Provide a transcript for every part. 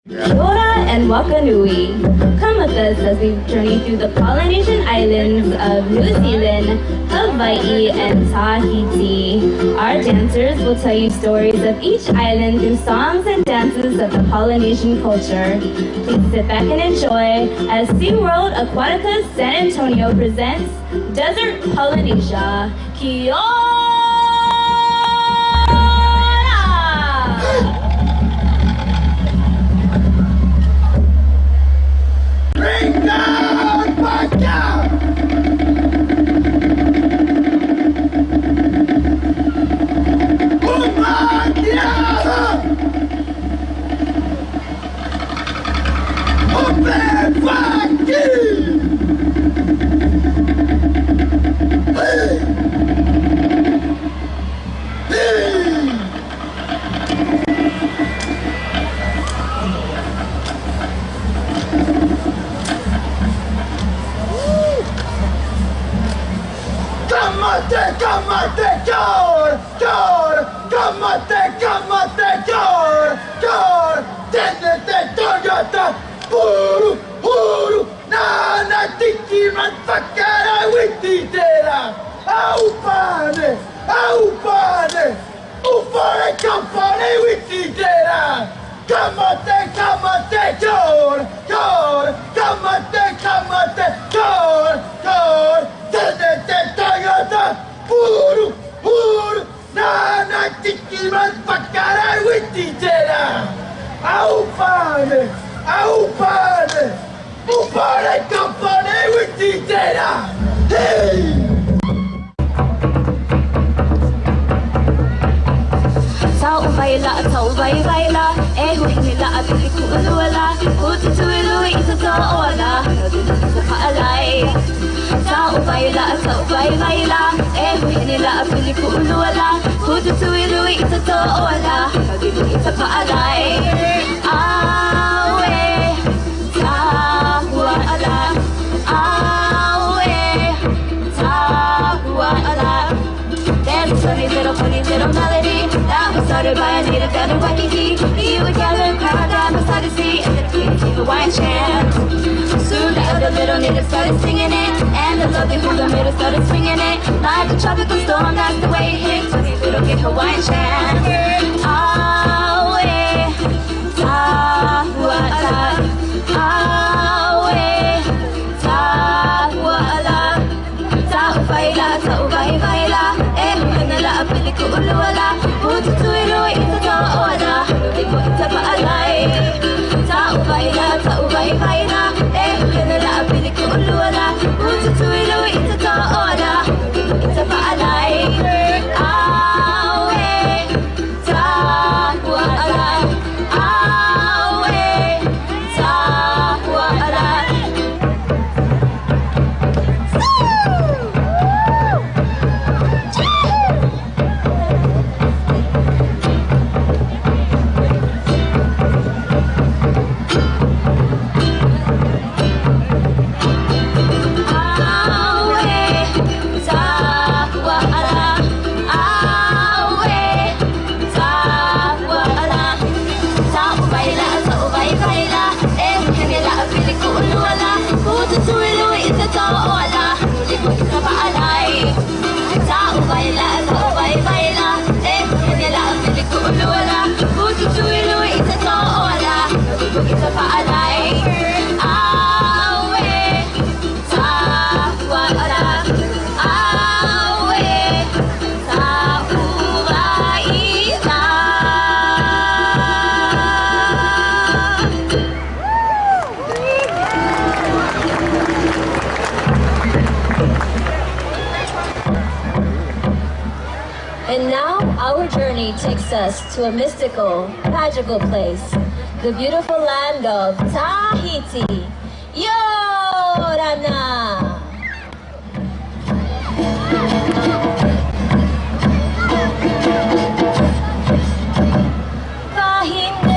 Kia ora and wakanui. Come with us as we journey through the Polynesian islands of New Zealand, Hawaii, and Tahiti. Our dancers will tell you stories of each island through songs and dances of the Polynesian culture. Please sit back and enjoy as Seaworld Aquatica San Antonio presents Desert Polynesia. Kia ora! Started by a native down in Waikiki. You would gather a crowd down beside the sea and then we became a wine chant. Soon the other little natives started singing it, and the lovely hula maidens started swinging it. Like a tropical storm, that's the way it hits when these little get Hawaiian chant. Awe, tahuala, awe, tahuala, tauvaila, tauvaivaila, huhanala, apiliku uluala. And now our journey takes us to a mystical, magical place, the beautiful land of Tahiti. Yorana! Tahiti.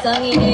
Tangi